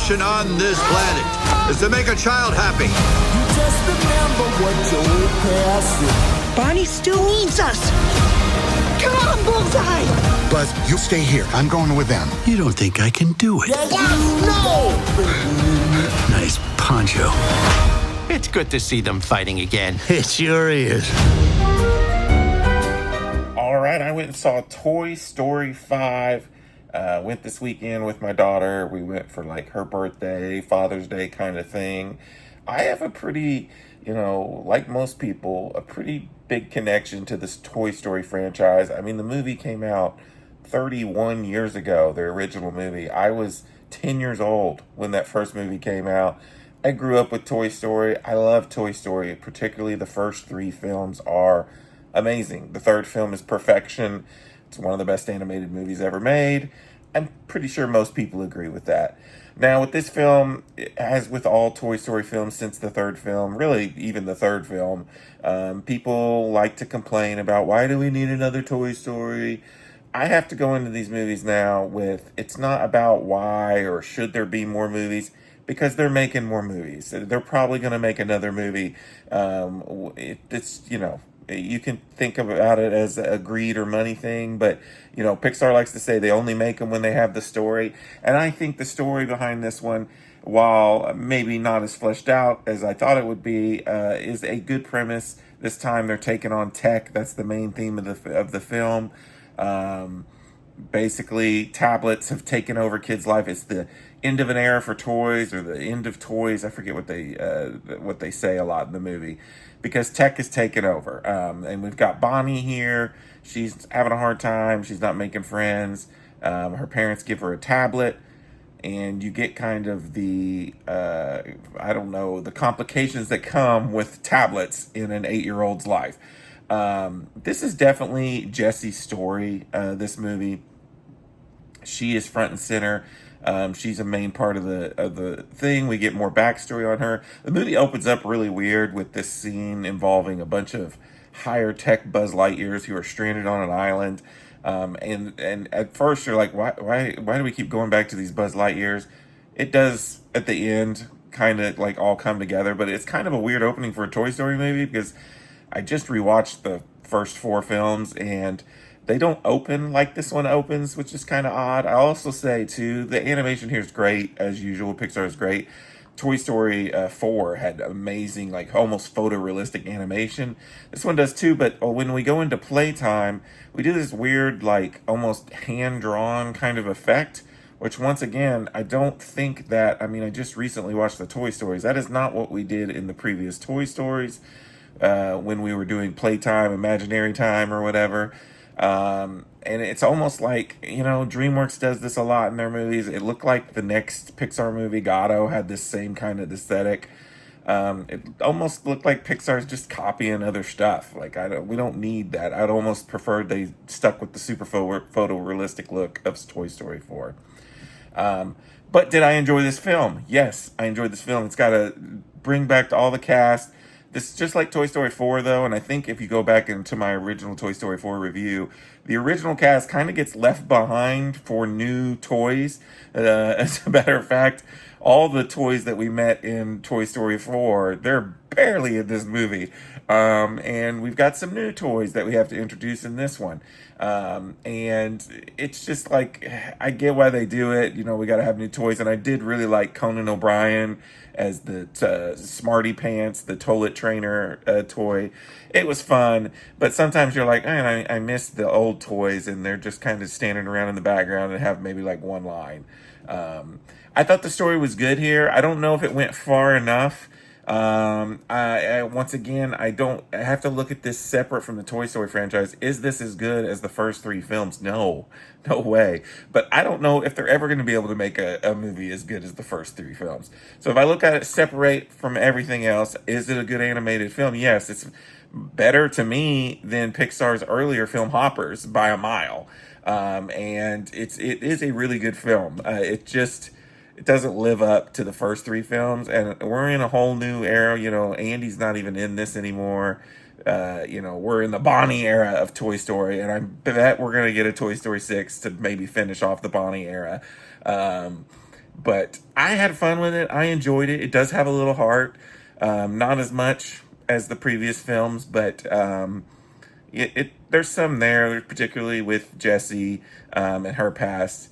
mission on this planet is to make a child happy. Just remember what your past is. Bonnie still needs us. Come on, Bullseye! Buzz, you stay here. I'm going with them. You don't think I can do it? No! Nice poncho. It's good to see them fighting again. It sure is. All right, I went and saw Toy Story 5. Went this weekend with my daughter. We went for like her birthday, Father's Day kind of thing. I have a pretty, like most people, a pretty big connection to this Toy Story franchise. I mean, the movie came out 31 years ago, the original movie. I was 10 years old when that first movie came out. I grew up with Toy Story. I love Toy Story, particularly the first three films are amazing. The third film is perfection. It's one of the best animated movies ever made. I'm pretty sure most people agree with that. Now, with this film, as with all Toy Story films since the third film, really even the third film, people like to complain about, why do we need another Toy Story? I have to go into these movies now with, it's not about why or should there be more movies, because they're making more movies. They're probably going to make another movie. You can think about it as a greed or money thing, but, Pixar likes to say they only make them when they have the story. And I think the story behind this one, while maybe not as fleshed out as I thought it would be, is a good premise. This time they're taking on tech. That's the main theme of the film. Basically, tablets have taken over kids' life. It's the end of an era for toys, or the end of toys. I forget what they say a lot in the movie, because tech is taken over. And we've got Bonnie here. She's having a hard time. She's not making friends. Her parents give her a tablet, and you get kind of the the complications that come with tablets in an 8-year-old's life. This is definitely Jessie's story, this movie. She is front and center. She's a main part of the thing. We get more backstory on her. The movie opens up really weird with this scene involving a bunch of higher tech Buzz Lightyears who are stranded on an island. And at first you're like, why do we keep going back to these Buzz Lightyears? It does at the end kind of like all come together, but it's kind of a weird opening for a Toy Story movie, because I just rewatched the first 4 films and they don't open like this one opens, which is kind of odd. I also say too, the animation here is great as usual. Pixar is great. Toy Story 4 had amazing, like almost photorealistic animation. This one does too, but when we go into playtime, we do this weird, like almost hand-drawn kind of effect, which once again, I don't think that, I just recently watched the Toy Stories. That is not what we did in the previous Toy Stories when we were doing playtime, imaginary time or whatever. And it's almost like, DreamWorks does this a lot in their movies. It looked like the next Pixar movie, Gato, had this same kind of aesthetic. It almost looked like Pixar's just copying other stuff. Like, we don't need that. I'd almost prefer they stuck with the super photorealistic look of Toy Story 4. But did I enjoy this film? Yes, I enjoyed this film. It's got to bring back to all the cast. This is just like Toy Story 4, though, and I think if you go back into my original Toy Story 4 review, the original cast kind of gets left behind for new toys. As a matter of fact, all the toys that we met in Toy Story 4, they're barely in this movie. And we've got some new toys that we have to introduce in this one. And it's just like, I get why they do it. We got to have new toys. And I did really like Conan O'Brien as the Smarty Pants, the toilet trainer toy. It was fun, but sometimes you're like, man, I miss the old toys, and they're just kind of standing around in the background and have maybe like one line. I thought the story was good here. I don't know if it went far enough. Once again, I have to look at this separate from the Toy Story franchise. Is this as good as the first 3 films? No way. But I don't know if they're ever going to be able to make a movie as good as the first 3 films. So if I look at it separate from everything else, is it a good animated film? Yes, it's better to me than Pixar's earlier film Hoppers by a mile. And it is a really good film. It doesn't live up to the first 3 films, and we're in a whole new era. Andy's not even in this anymore. We're in the Bonnie era of Toy Story, and I bet we're going to get a Toy Story 6 to maybe finish off the Bonnie era. But I had fun with it. I enjoyed it. It does have a little heart. Not as much as the previous films, but there's some there, particularly with Jessie and her past.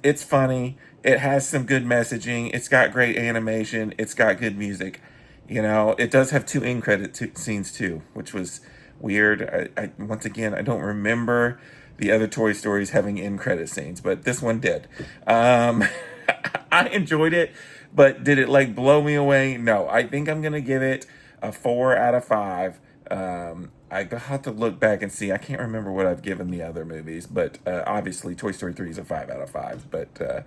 It's funny. It has some good messaging. It's got great animation. It's got good music. You know, it does have two end credit scenes too, which was weird. I once again, I don't remember the other Toy Stories having end credit scenes, but this one did. I enjoyed it, but did it like blow me away? No. I think I'm gonna give it a 4 out of 5. I have to look back and see. I can't remember what I've given the other movies, but obviously Toy Story 3 is a 5 out of 5. But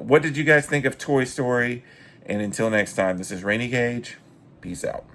what did you guys think of Toy Story? And until next time, this is Rainy Gage. Peace out.